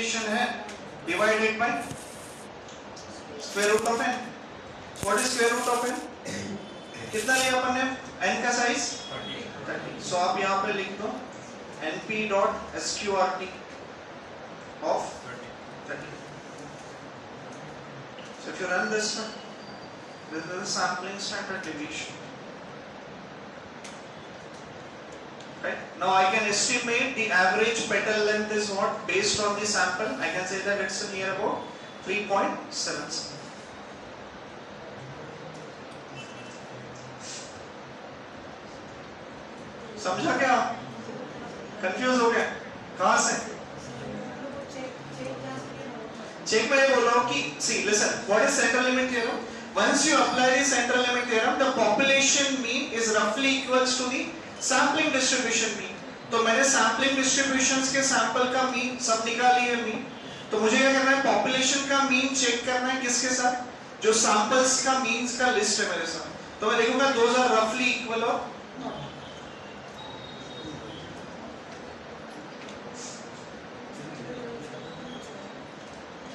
Deviation है divided by square root of n। What is square root of n? कितना लिया अपन ने n का साइज 30। सो आप यहां पे लिख दो np.sqrt of 30। So if you run this one, this is the sampling standard deviation. Right? Now I can estimate the average petal length is what based on the sample. I can say that it's near about 3.77. समझा क्या? Confuse हो गया? कहां से? Check में बोल रहा हूं कि see listen, what is central limit theorem? Once you apply the central limit theorem, the population mean is roughly equals to the sampling distribution mean। तो मैंने sampling distributions के sample का mean सब निकाली है mean। तो मुझे क्या करना है? population का mean चेक करना है किसके साथ? जो samples का means का list है मेरे साथ। तो मैं देखूंगा those are roughly equal और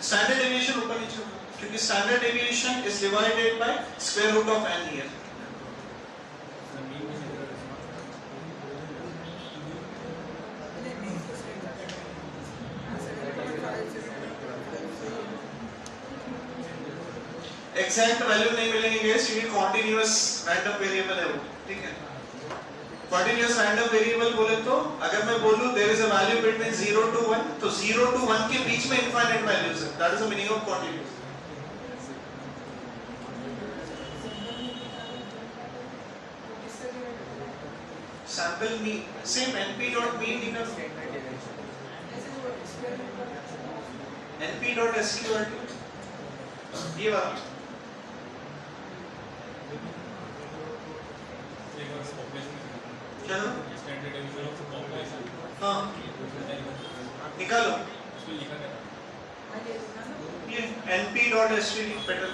स्टैंडर्ड डेविएशन ऊपर नीचे होगा क्योंकि standard deviation is divided by square root of n here. Exact value नहीं मिलेंगे गाइस क्योंकि कॉन्टिन्यूअस रैंडम वेरिएबल है वो, ठीक है। कॉन्टिन्यूअस रैंडम वेरिएबल बोले तो अगर मैं बोलूं there is a value between 0 to 1 तो 0 to 1 के बीच में इनफाइनाइट वैल्यूज है। That is the meaning of continuous. Sample mean same np.mean निकाल np.sqrt ये वाला चलो हाँ निकालो ये np.svd पेटल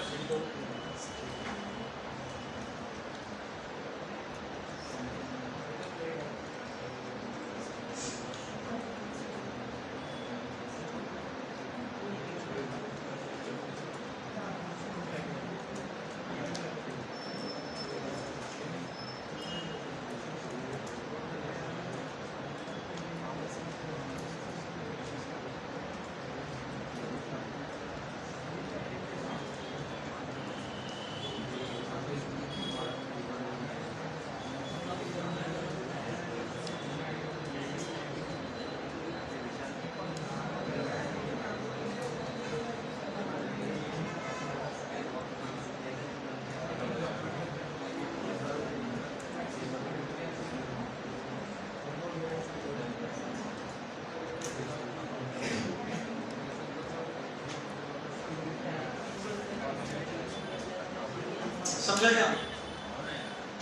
समझा क्या?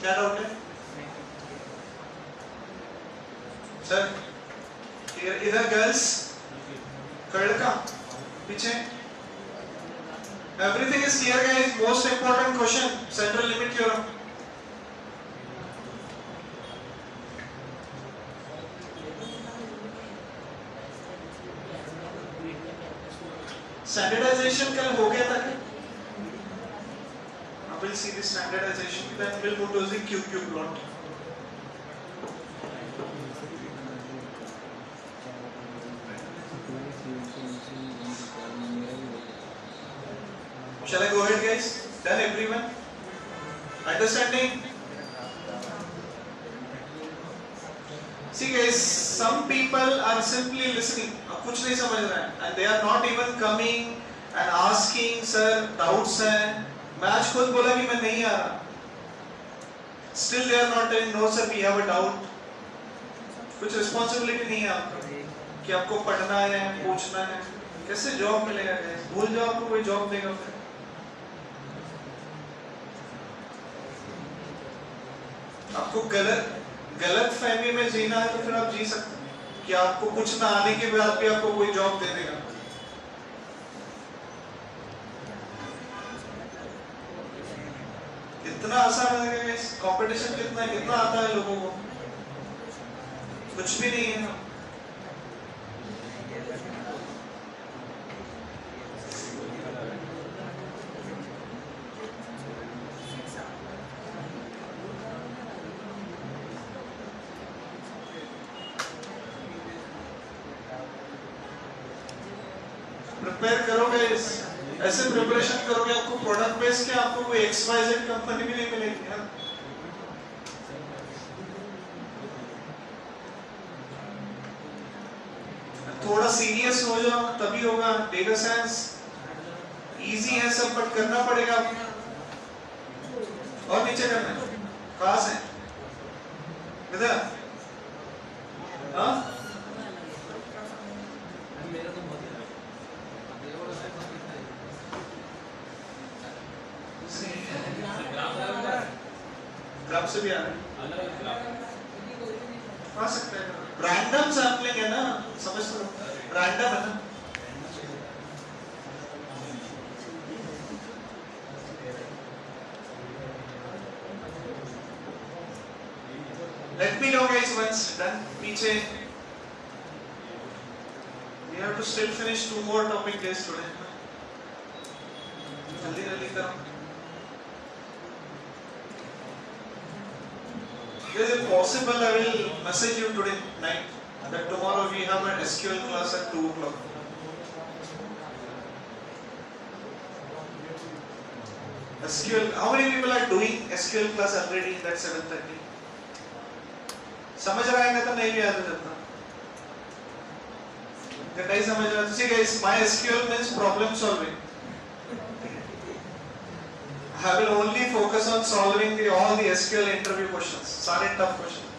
क्या डाउट है सर? इधर गर्ल्स लड़का पीछे everything is clear guys. Most important question central limit theorem. Standardization कल हो गया था क्या? We'll see the standardization, then we'll move to the QQ plot. Shall I go ahead guys? Done everyone? Understanding? See guys, some people are simply listening, कुछ नहीं समझ रहे हैं, and they are not even coming and asking sir doubts हैं। मैं आज खुद बोला कि मैं नहीं आ रहा, still they are not telling no sir we have a doubt। कुछ रिस्पॉन्सिबिलिटी नहीं है आपका कि आपको पढ़ना है पूछना है। कैसे जॉब मिलेगा गाइस? भूल जाओ आपको कोई जॉब देगा फिर। आपको गलत फहमी में जीना है तो फिर आप जी सकते हैं कि आपको कुछ ना आने के बाद भी आपको कोई जॉब दे देगा। इतना आसान है गाइस, कंपटीशन कितना आता है लोगों को? कुछ भी नहीं है। प्रिपेयर करोगे, ऐसे प्रिपरेशन करोगे आपको प्रोडक्ट बेस के आपको कोई XYZ कंपनी भी नहीं मिलेगी है। थोड़ा सीरियस हो जाओ तभी होगा। डेटा साइंस इजी है सब, बट करना पड़ेगा। और नीचे करना है, कहां से इधर? हाँ ग्राफ से भी आ रहा है, आ सकता है। रैंडम सैम्पलिंग है ना, समझ लो रैंडम है ना। Let me know guys once done. पीछे we have to still finish 2 more topic days today. जल्दी जल्दी करो। Is it possible I will message you today night that tomorrow we have an SQL class at 2 o'clock. SQL, how many people are doing SQL class already in that 7:30? समझ रहा है तो नहीं भी आता जाता। नहीं समझ रहा तो guys, my SQL means problem solving. I will only focus on solving all the SQL interview questions, सारे tough questions.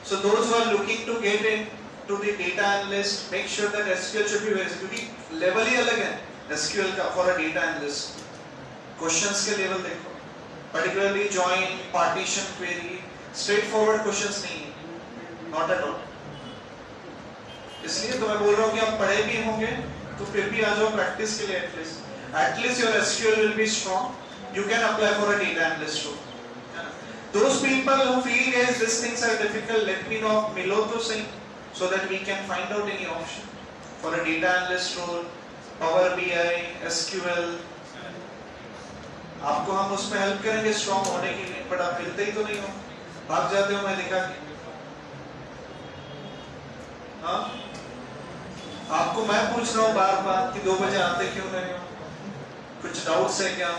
So those who are looking to get into the data analyst, make sure that SQL should be very, क्योंकि level ही अलग है SQL का for a data analyst. Questions के level देखो, particularly join, partition, query, straightforward questions नहीं है, not at all. इसलिए तो मैं बोल रहा हूँ कि आप पढ़े भी होंगे तो फिर भी आ जाओ practice के लिए at least. At least your SQL will be strong. You can apply for a data analyst role. Those people who feel guys these things are difficult, let me know. मिलो तो सही, so that we can find out any option for a data analyst role, Power BI, SQL. आपको हम उसमें help करेंगे strong होने के लिए, but आप मिलते ही तो नहीं हो, भाग जाते हो मैं देखा कि। हाँ? आपको मैं पूछ रहा हूँ बार-बार कि 2 बजे आते क्यों नहीं हो? कुछ डाउट्स है क्या?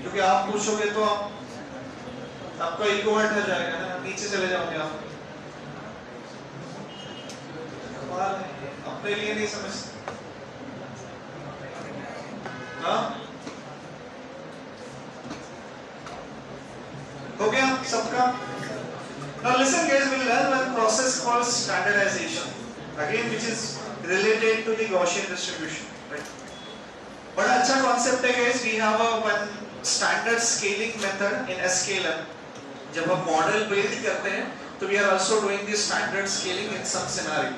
क्योंकि आप पूछोगे तो आपका ईगो हर्ट हो जाएगा ना, नीचे चले जाओगे आप। अपने लिए नहीं समझते। हाँ? हो गया सबका? Now listen guys, we'll learn one process called standardization, again which is related to the Gaussian distribution, right? बड़ा अच्छा concept है guys. We have a one standard scaling method in sklearn. जब हम model build करते हैं तो we are also doing the standard scaling in some scenario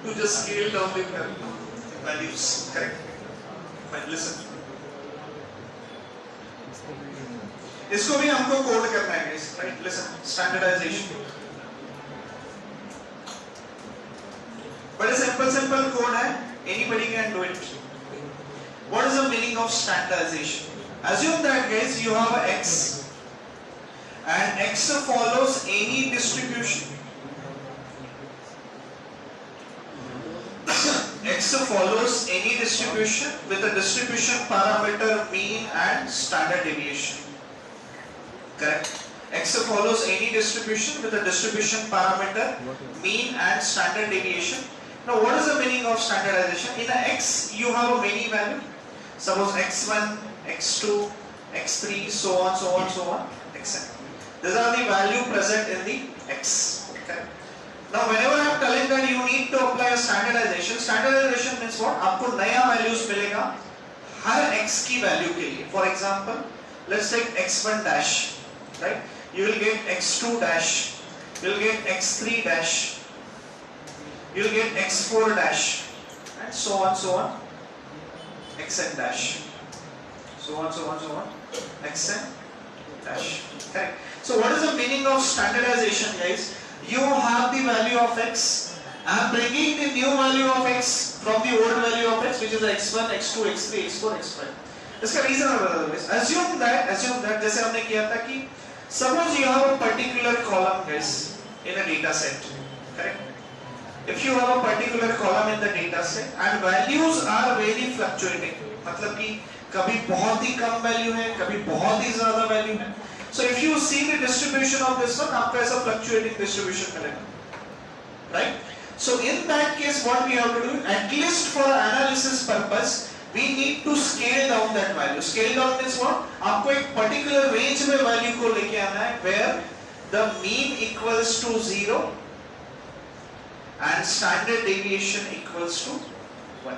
to just scale down the values, correct? Fine, listen. इसको भी हमको code करना है guys, right? Listen, standardization. बड़े simple कोड है, anybody can do it. What is the meaning of standardization? Assume that guys you have a X and X follows any distribution. X follows any distribution with a distribution parameter mean and standard deviation. Correct? X follows any distribution with a distribution parameter mean and standard deviation. Now what is the meaning of standardization? In a X you have a many value. Suppose x1, x2, x3, so on, xn. These are the value present in the x. Okay. Now, whenever I am telling that you need to apply a standardization, standardization means what? आपको नया values मिलेगा हर x की value के लिए. For example, let's take x1 dash, right? You will get x2 dash, you will get x3 dash, you will get x4 dash, and so on. xn dash, so on, xn dash. Correct. So what is the meaning of standardization, guys? You have the value of x. I am bringing the new value of x from the old value of x, which is x1, x2, x3, x4, x5. इसका reason है बता दो guys. Assume that जैसे हमने किया था कि suppose you have a particular column, guys, in a data set. Correct. if you have a particular column in the data set and values are very fluctuating, मतलब कि कभी बहुत ही कम वैल्यू है, कभी बहुत ही ज्यादा वैल्यू है. So if you see the distribution of this one, आपको ऐसा fluctuating distribution मिलेगा, right? So in that case, what we have to do, at least for analysis purpose, we need to scale down that value. Scale down means what? आपको एक particular range में value को लेके आना है, where the mean equals to 0 and standard deviation equals to 1.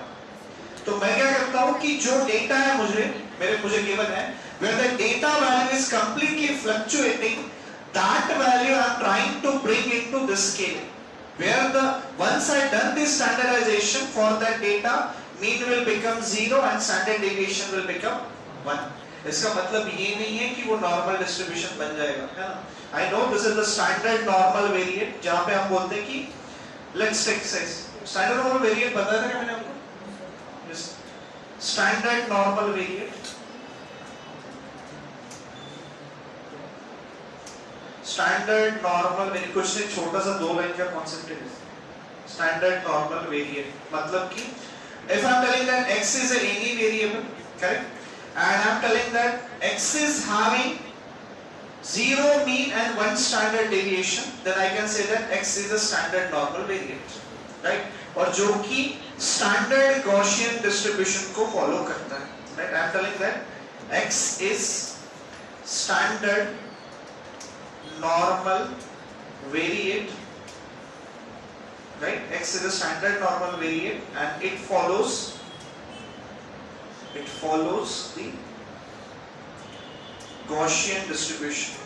तो मैं क्या करता हूँ कि जो डेटा है मुझे गिवन है, where the data value is completely fluctuating, that value I am trying to bring into this scale, where once I done this standardization for that data, mean will become 0 and standard deviation will become 1. इसका मतलब ये नहीं है कि वो normal distribution बन जाएगा, है ना? I know this is the standard normal variate, जहाँ पे हम बोलते हैं कि let's take size. Standard normal variate बताया था क्या मैंने आपको? Yes. Standard normal variate. Standard normal variate. कुछ नहीं, छोटा सा 2 लाइन का concept है. Standard normal variate. मतलब कि if I am telling that x is any variable, correct? And I am telling that x is having 0 mean and 1 standard deviation, then I can say that x is a standard normal variate, right? और जो कि standard Gaussian distribution को follow करता है, right? I am telling that x is standard normal variate, right? X is a standard normal variate and it follows the Gaussian distribution.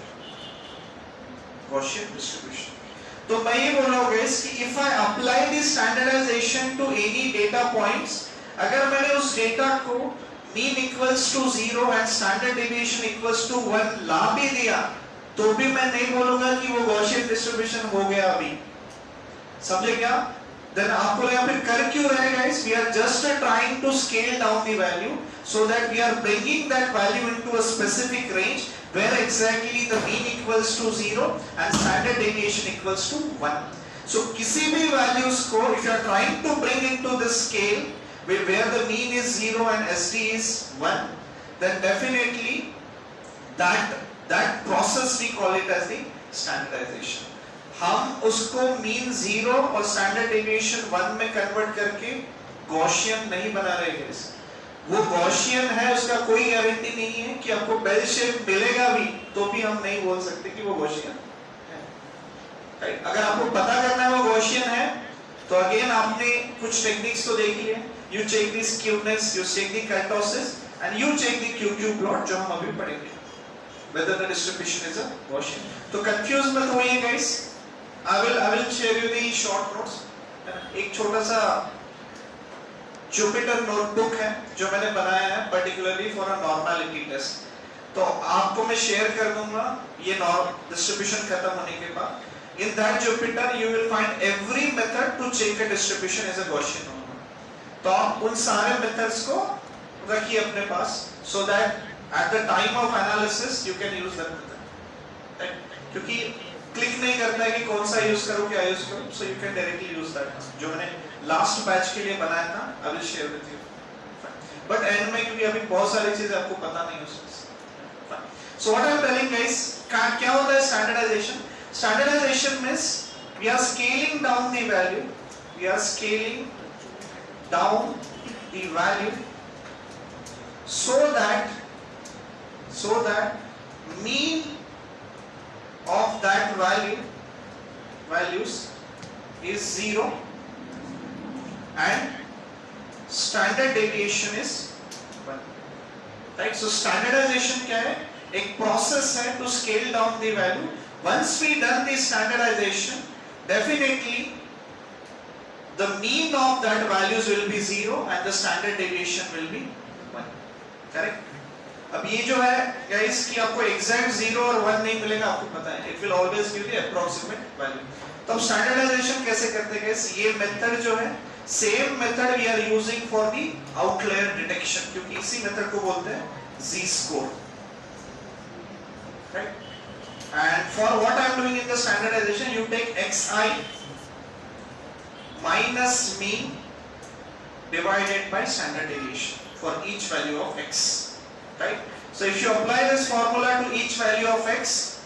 तो मैं ये बोल रहा हूँ guys कि if I apply this standardization to any data points, अगर मैंने उस data को mean equals to 0 and standard deviation equals to 1 ला भी दिया, तो भी मैं नहीं बोलूँगा कि वो Gaussian distribution हो गया अभी. समझे क्या? Then आपको यहाँ पे कर क्यों रहे guys? We are just trying to scale down the value so that we are bringing that value into a specific range where exactly the mean equals to 0 and standard deviation equals to 1. So किसी भी values को if you are trying to bring into this scale where the mean is 0 and SD is 1, then definitely that process we call it as the standardization. हम उसको mean 0 और standard deviation 1 में convert करके Gaussian नहीं बना रहे हैं. वो गॉसियन है, उसका कोई गारंटी नहीं है कि आपको बेल शेप मिलेगा भी, तो भी हम नहीं बोल सकते कि वो गॉसियन है. अगर आपको पता करना है वो गॉसियन है, तो अगेन आपने कुछ टेक्निक्स तो देख लिए. You check this skewness, you check the kurtosis and you check the QQ plot जो हम अभी पढ़ेंगे, whether the distribution is a Gaussian. तो कंफ्यूज मत होइए guys. I will share you the short notes. एक छोटा सा Jupyter notebook है जो मैंने बनाया है particularly for a normality test. तो आपको मैं शेयर कर दूंगा ये distribution खत्म होने के बाद. In that Jupyter you will find every method to check a distribution as a Gaussian normal. तो आप उन सारे methods को रखिए अपने पास so that at the time of analysis you can use that method. क्योंकि क्लिक नहीं करता है कि कौन सा यूज करूं क्या यूज करूं, so you can directly use that जो मैंने लास्ट बैच के लिए बनाया था. I will share with you. But and में क्योंकि अभी बहुत सारी चीजें आपको पता नहीं हो सकती. So what I am telling guys, क्या होता है standardization? Standardization means we are scaling down the value. We are scaling down the value so that mean of that values is 0 and standard deviation is 1. Right? So standardization क्या है? एक process है to scale down the value. Once we done the standardization, definitely the mean of that values will be 0 and the standard deviation will be 1. Correct? अब ये जो है guys कि आपको एग्जैक्ट 0 और 1 नहीं मिलेगा, आपको पता है. It will always give the approximate value. तो अब स्टैंडर्डाइजेशन कैसे करते हैं गाइस? ये मेथड जो है same method we are using for the outlier detection, क्योंकि इसी मेथड को बोलते हैं Z score. Right? And for what I am doing in the standardization, you take xi minus mean divided by standard deviation for each value of x, right? So if you apply this formula to each value of x,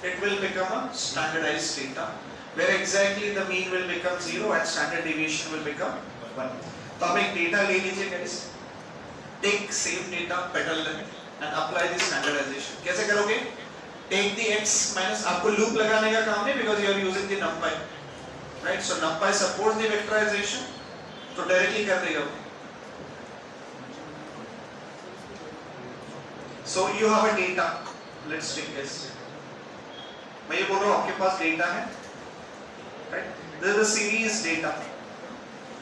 it will become a standardized data where exactly the mean will become 0 and standard deviation will become 1. तो आप एक data ले लीजिए guys, take same data petal length and apply the standardization. कैसे करोगे? Take the x minus, आपको loop लगाने का काम नहीं because you are using the numpy, right? So numpy supports the vectorization, तो directly कर देगा. So you have a data. Let's take this. मैं ये बोल रहा हूँ आपके पास डेटा है, right? This is the series data,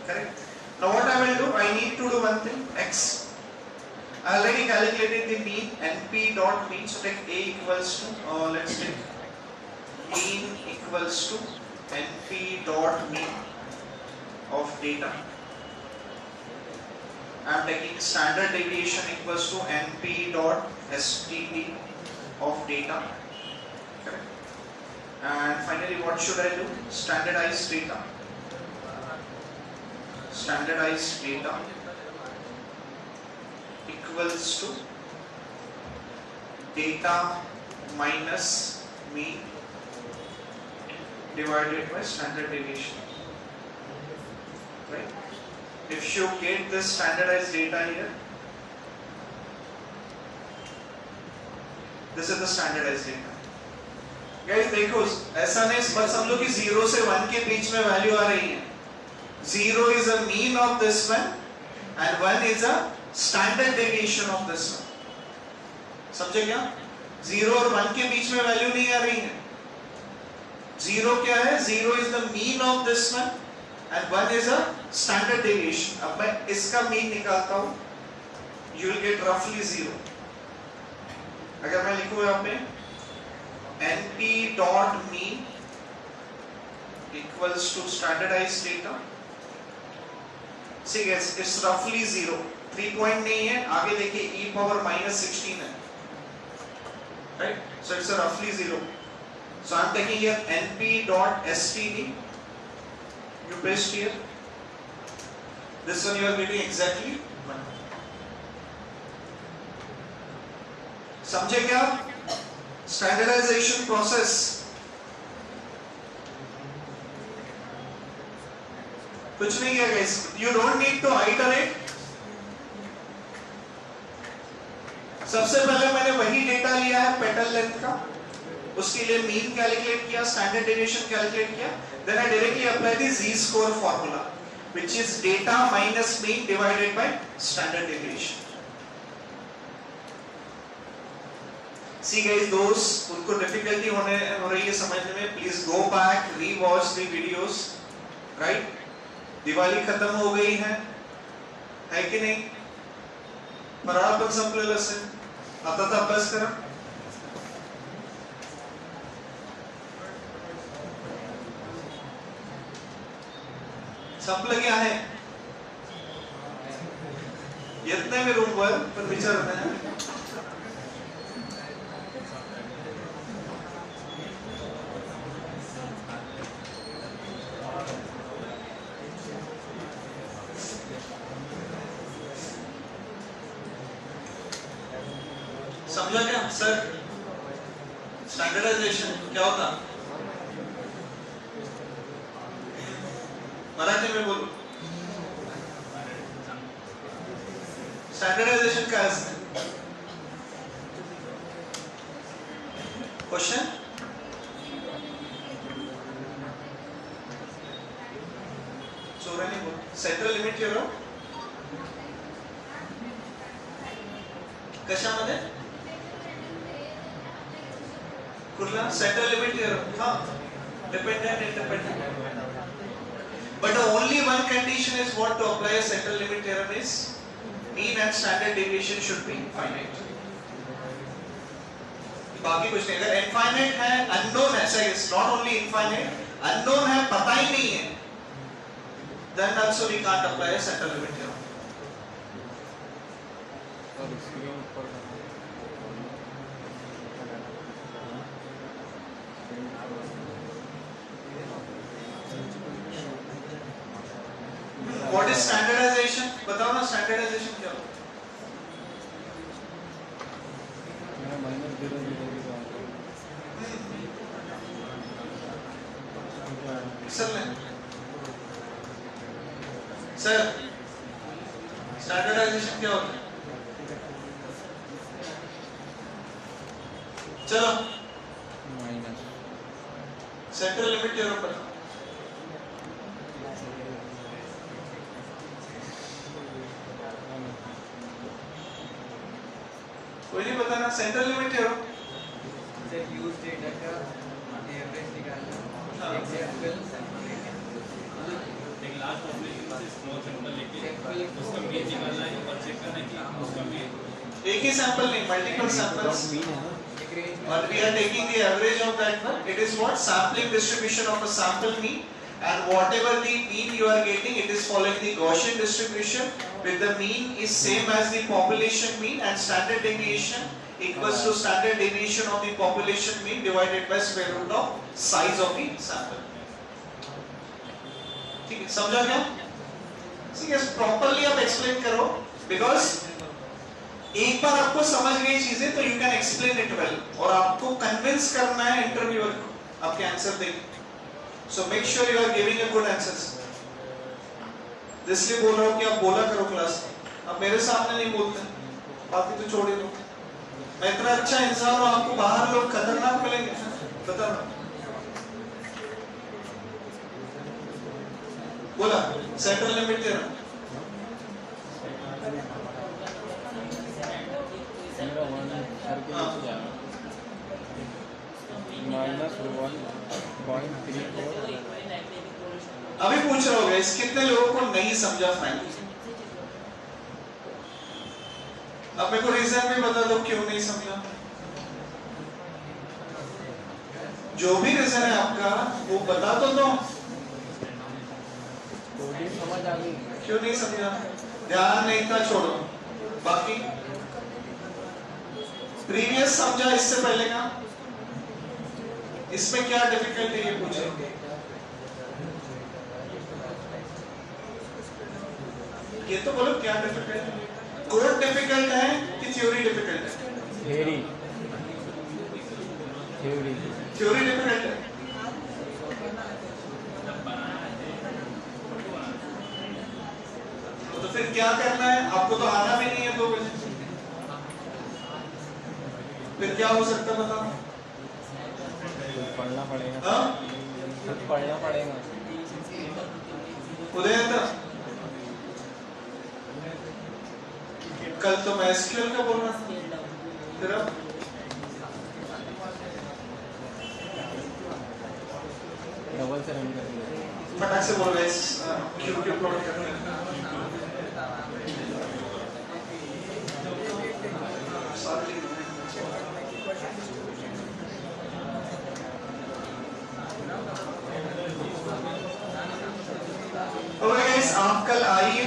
correct? Now what I will do? I need to do one thing. X. I already calculated the mean. NP dot mean. So take A equals to. Let's take mean equals to NP dot mean of data. I am taking standard deviation equals to NP dot STD of data. Correct. And finally, what should I do? Standardized data. Standardized data equals to data minus mean divided by standard deviation. Right? If you get this standardized data here, this is the standardized data. Guys देखो, ऐसा नहीं बस हम लोग की 0 से 1 के बीच में वैल्यू आ रही है. 0 is a mean of this one and 1 is a standard deviation of this one. समझे क्या? 0 और 1 के बीच में वैल्यू नहीं आ रही है. 0 क्या है? 0 is the mean of this one and 1 is a standard deviation. अब मैं इसका mean निकालता हूँ, you will get roughly 0. अगर मैं लिखूँ यहाँ पे NP dot mean equals to standardized data. See guys, it's roughly 0. 3 point नहीं है, आगे देखिए e power minus 16 है, right? So it's a roughly 0. So I'm taking here NP dot STD. You paste here. This one you are getting exactly 1. समझे क्या? Standardization process. कुछ नहीं किया guys. You don't need to iterate. सबसे पहले मैंने वही डेटा लिया है पेटल लेंथ का, उसके लिए मीन कैलकुलेट किया, स्टैंडर्ड डेविएशन कैलकुलेट किया, then I directly apply the z-score formula, which is data minus mean divided by standard deviation. See guys, those उनको difficulty हो रही है समझने में, please go back, re-watch the videos, right? Diwali खत्म हो गई है कि नहीं? पण संपलेलं असेल, आता तर अभ्यास करा. संपलं क्या आहे? येत नाही मी रूमवर, पण विचारत नाही. समझा क्या सर? स्टैंडर्डाइजेशन क्या होता? मराठी में बोलो. स्टैंडर्डाइजेशन काय असतं? क्वेश्चन? जोराने बोल. सेंट्रल लिमिट एरर कशामध्ये? कुठला? Central limit error. हाँ, dependent independent. But the only one condition is what to apply a central limit theorem is mean and standard deviation should be infinite. बाकी कुछ नहीं. अगर infinite है, unknown है, so it's not only infinite, unknown है, पता ही नहीं है, then also we can't apply a central limit theorem. What is standardization? बताओ ना स्टैंडर्डाइजेशन क्या होता है? सर स्टैंडर्डाइजेशन क्या होता है? चलो सेंट्रल लिमिट के ऊपर कोई नहीं पता ना सेंट्रल लिमिट क्या हो? यूज डेटा का एवरेज निकालना एक लार्ज पॉपुलेशन से स्मॉल सैंपल लेके उसका मीन निकालना है और चेक करना है कि उसका मीन एक ही सैंपल नहीं मल्टीपल सैंपल्स और we are taking the average of that one. It is what sampling distribution of a sample mean and whatever the mean you are getting it is following the Gaussian distribution with the mean is same as the population mean and standard deviation equals to standard deviation of the population mean divided by square root of size of the sample. ठीक है समझा क्या? ठीक है properly आप explain करो because एक बार आपको समझ गई चीजें तो you can explain it well और आपको कन्विंस करना है इंटरव्यूअर को आपके आंसर देके so make sure you are giving a good answers इसलिए बोल रहा हूं कि आप बोला करो क्लास अब मेरे सामने नहीं बोलते बाकी तो छोड़ ही दो मैं इतना अच्छा इंसान हूं आपको बाहर लोग खतरनाक मिलेंगे बता रहा बोला सेंट्रल लिमिट दे रहा अभी पूछ रहा होगा इस कितने लोगों को नहीं समझा फ्रैंकली अब मेरे को रीजन भी बता दो क्यों नहीं समझा जो भी रीजन है आपका वो बता तो दो समझ आ गई क्यों नहीं समझा ध्यान नहीं था छोड़ो बाकी प्रीवियस समझा इससे पहले का इसमें क्या डिफिकल्ट है ये पूछे ये तो बोलो क्या डिफिकल्ट है कोड डिफिकल्ट है कि थ्योरी डिफिकल्ट है थ्योरी डिफिकल्ट है तो फिर क्या करना है आपको तो आना भी नहीं है 2 बजे फिर क्या हो सकता है बताओ पढ़ना पड़ेगा पढ़ना पड़ेगा उदयंत कल तो मैं एसक्यूएल का बोल रहा था फिर अब डबल से रन करेंगे फटाक से बोल रहे क्यू प्लॉट करते हैं आप कल आइए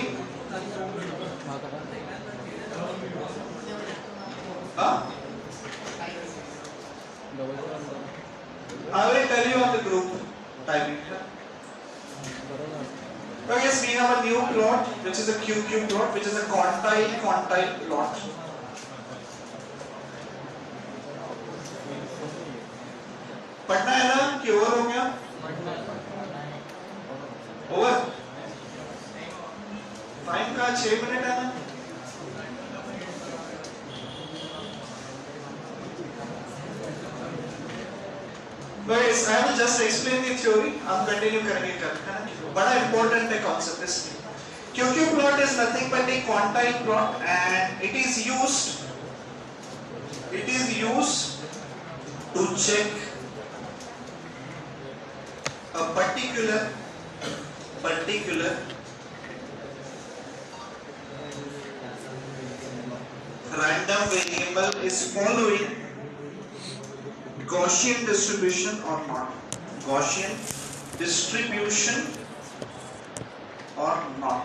I will tell you on the group timing. So yes, we have a new plot which is a QQ plot which is a quantile plot. पढ़ना है ना कि ओवर हो गया? ओवर? टाइम का 6 मिनट है ना? Guys, I will just explain the theory. I'm continue करेंगे कल, है ना? बड़ा important है concept इसमें. QQ plot is nothing but a quantile plot, and it is used to check a particular random variable is following Gaussian distribution or not. Gaussian distribution or not.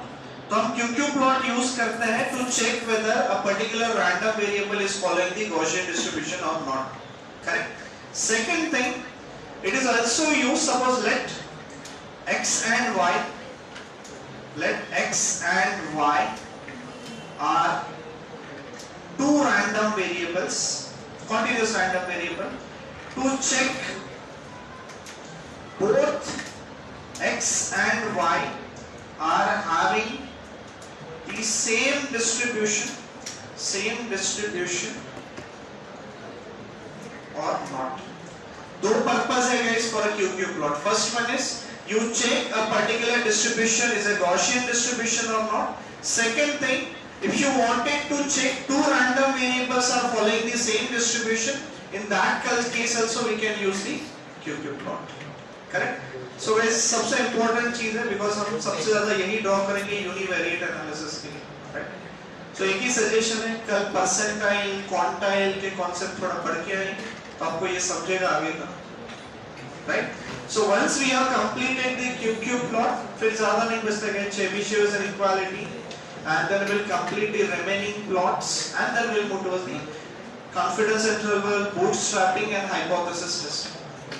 तो हम QQ plot use करते हैं to check whether a particular random variable is following the Gaussian distribution or not. Correct. Second thing, it is also used, suppose let x and y let x and y are two random variables, continuous random variable, to check both x and y are having the same distribution or not. दो purpose है guys for a QQ plot. First one is you check a particular distribution is a Gaussian distribution or not. Second thing, if you wanted to check two random variables are following the same distribution, in that case also we can use the QQ plot. Correct? So guys सबसे important चीज है because हम सबसे ज़्यादा यही draw करेंगे univariate analysis के लिए. Right? So एक ही सजेशन है, कल परसेंटाइल क्वांटाइल के कॉन्सेप्ट थोड़ा पढ़ के आए तो आपको ये समझेगा आगे का. Right? So once we have completed the QQ plot, फिर ज्यादा नहीं बचता है Chebyshev's inequality, and then we'll complete the remaining plots and then we'll move towards the confidence interval, bootstrapping and hypothesis testing.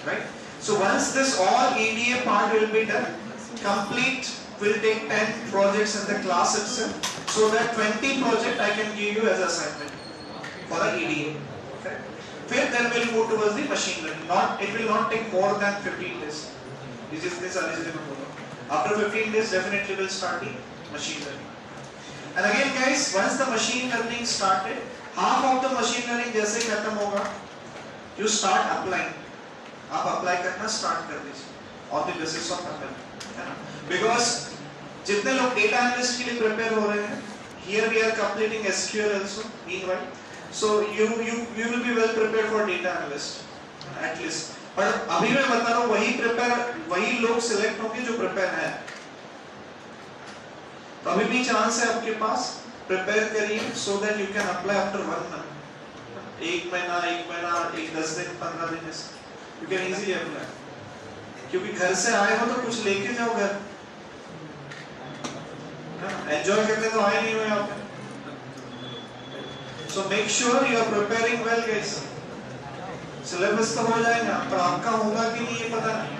Right? So once this all EDA part will be done, complete will take 10 projects in the class itself, so that 20 project I can give you as assignment for the EDA. Okay? Then we'll move towards the machine learning. It will not take more than 15 days. This is this eligible. After 15 days, definitely we'll start the machine learning. And again, guys, once the machine learning started, half of the machine learning जैसे खत्म होगा, you start applying. आप apply करना start कर दीजिए on the basis of ML, है ना? Because जितने लोग data analyst के लिए prepare हो रहे हैं, here we are completing SQL also meanwhile, so you will be well prepared for data analyst at least. पर अभी मैं बता रहा हूँ वही लोग select होंगे जो prepare हैं. तो अभी भी चांस है आपके पास, प्रिपेयर करिए so that you can apply after 1 month. एक महीना 10 दिन 15 दिन ऐसे you can easily apply. क्योंकि घर से आए हो तो कुछ लेके जाओ घर, एंजॉय करते तो आए नहीं हो यहाँ पे. So make sure you are preparing well guys. Syllabus तो हो जाएगा पर आपका होगा कि नहीं ये पता नहीं.